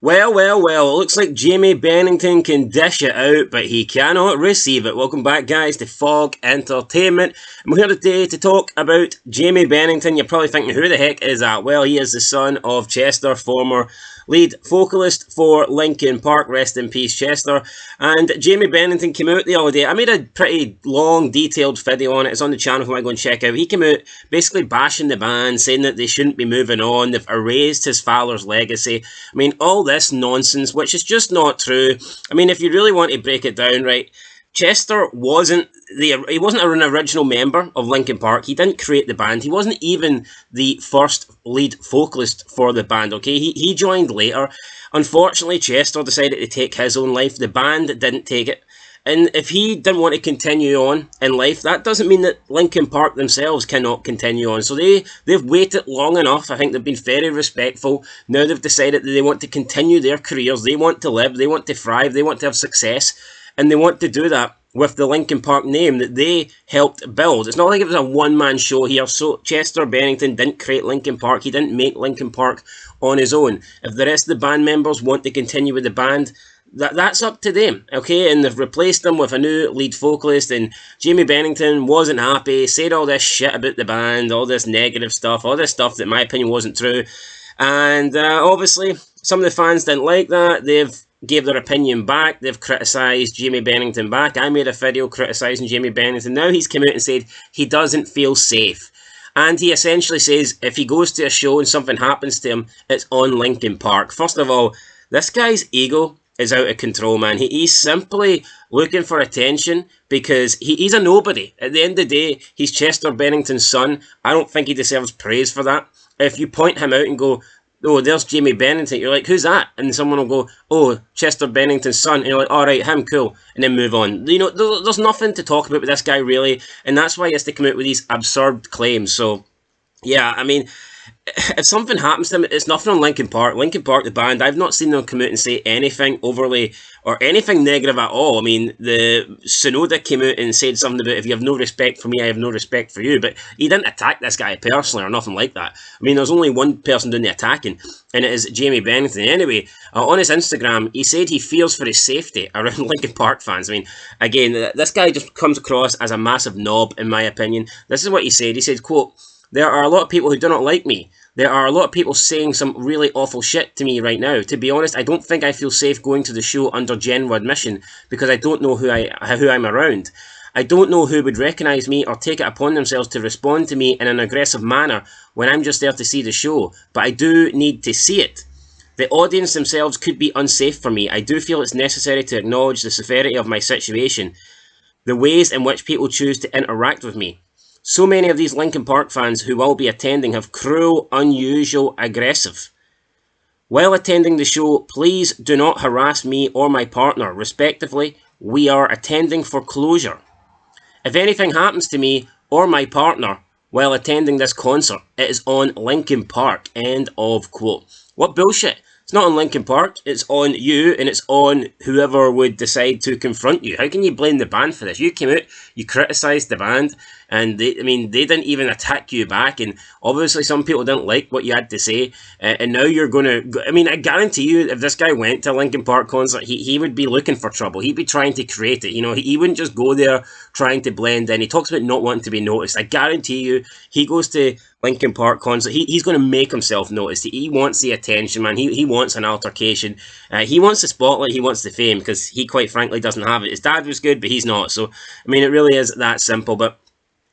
Well, well, well, it looks like Jamie Bennington can dish it out, but he cannot receive it. Welcome back, guys, to Fog Entertainment. And we're here today to talk about Jamie Bennington. You're probably thinking, who the heck is that? Well, he is the son of Chester, former lead vocalist for Linkin Park. Rest in peace, Chester. And Jamie Bennington came out the other day. I made a pretty long, detailed video on it. It's on the channel if you want to go and check out. He came out basically bashing the band, saying that they shouldn't be moving on. They've erased his father's legacy. I mean, all this nonsense, which is just not true. I mean, if you really want to break it down, right, Chester wasn't an original member of Linkin Park. He didn't create the band. He wasn't even the first lead vocalist for the band, okay? He joined later. Unfortunately, Chester decided to take his own life. The band didn't take it. And if he didn't want to continue on in life, that doesn't mean that Linkin Park themselves cannot continue on. So they've waited long enough. I think they've been very respectful. Now they've decided that they want to continue their careers. They want to live. They want to thrive. They want to have success. And they want to do that with the Linkin Park name that they helped build. It's not like it was a one-man show here. So Chester Bennington didn't create Linkin Park. He didn't make Linkin Park on his own. If the rest of the band members want to continue with the band, that's up to them, okay? And they've replaced them with a new lead vocalist, and Jamie Bennington wasn't happy, said all this shit about the band, all this negative stuff, all this stuff that in my opinion wasn't true. And obviously, some of the fans didn't like that. They've gave their opinion back. They've criticised Jamie Bennington back. I made a video criticising Jamie Bennington. Now he's come out and said he doesn't feel safe. And he essentially says if he goes to a show and something happens to him, it's on Linkin Park. First of all, this guy's ego is out of control, man. He's simply looking for attention because he's a nobody. At the end of the day, he's Chester Bennington's son. I don't think he deserves praise for that. If you point him out and go, oh, there's Jamie Bennington, you're like, who's that? And someone will go, oh, Chester Bennington's son. And you're like, all right, him, cool. And then move on. You know, there's nothing to talk about with this guy, really. And that's why he has to come out with these absurd claims. So, yeah, I mean, if something happens to him, it's nothing on Linkin Park. Linkin Park, the band, I've not seen them come out and say anything overly or anything negative at all. I mean, the Sonoda came out and said something about if you have no respect for me, I have no respect for you. But he didn't attack this guy personally or nothing like that. I mean, there's only one person doing the attacking, and it is Jamie Bennington. Anyway, on his Instagram, he said he fears for his safety around Linkin Park fans. I mean, again, this guy just comes across as a massive knob, in my opinion. This is what he said. He said, quote, "There are a lot of people who do not like me. There are a lot of people saying some really awful shit to me right now. To be honest, I don't think I feel safe going to the show under general admission because I don't know who I'm around. I don't know who would recognise me or take it upon themselves to respond to me in an aggressive manner when I'm just there to see the show. But I do need to see it. The audience themselves could be unsafe for me. I do feel it's necessary to acknowledge the severity of my situation, the ways in which people choose to interact with me. So many of these Linkin Park fans who will be attending have cruel, unusual, aggressive. While attending the show, please do not harass me or my partner, respectively. We are attending for closure. If anything happens to me or my partner while attending this concert, it is on Linkin Park." End of quote. What bullshit. It's not on Linkin Park, it's on you, and it's on whoever would decide to confront you. How can you blame the band for this? You came out, you criticised the band, and they didn't even attack you back, and obviously some people didn't like what you had to say, and now you're going to, I mean, I guarantee you, if this guy went to a Linkin Park concert, he would be looking for trouble. He'd be trying to create it, you know, he wouldn't just go there trying to blend in. He talks about not wanting to be noticed. I guarantee you, he goes to Linkin Park concert, he's going to make himself noticed. He wants the attention, man. He wants an altercation. He wants the spotlight. He wants the fame because he, quite frankly, doesn't have it. His dad was good, but he's not. So, I mean, it really is that simple. But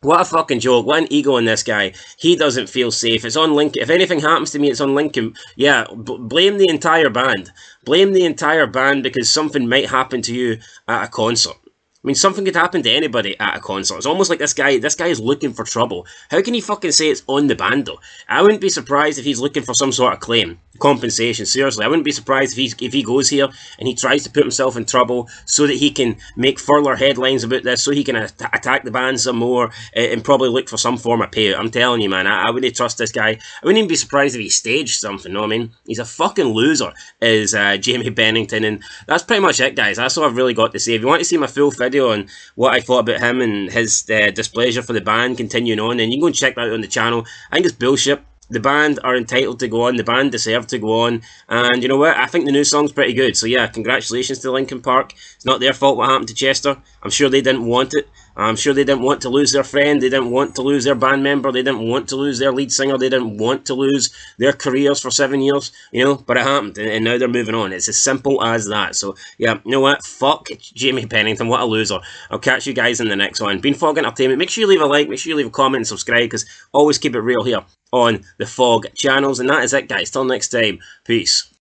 what a fucking joke. What an ego in this guy. He doesn't feel safe. It's on Linkin. If anything happens to me, it's on Linkin. Yeah, blame the entire band. Blame the entire band because something might happen to you at a concert. I mean, something could happen to anybody at a concert. It's almost like this guy is looking for trouble. How can he fucking say it's on the band, though? I wouldn't be surprised if he's looking for some sort of claim. Compensation, seriously. I wouldn't be surprised if he goes here and he tries to put himself in trouble so that he can make further headlines about this, so he can attack the band some more and probably look for some form of payout. I'm telling you, man, I wouldn't trust this guy. I wouldn't even be surprised if he staged something, you know what I mean? He's a fucking loser, is Jamie Bennington, and that's pretty much it, guys. That's all I've really got to say. If you want to see my full video on what I thought about him and his displeasure for the band continuing on, then you can go and check that out on the channel. I think it's bullshit. the band are entitled to go on. The band deserve to go on. And you know what? I think the new song's pretty good. So yeah, congratulations to Linkin Park. It's not their fault what happened to Chester. I'm sure they didn't want it. I'm sure they didn't want to lose their friend. They didn't want to lose their band member. They didn't want to lose their lead singer. They didn't want to lose their careers for 7 years, you know, but it happened, and now they're moving on. It's as simple as that. So, yeah, you know what? Fuck JAIME Bennington. What a loser. I'll catch you guys in the next one. Been Fog Entertainment. Make sure you leave a like. Make sure you leave a comment and subscribe, because always keep it real here on the Fog channels. And that is it, guys. Till next time. Peace.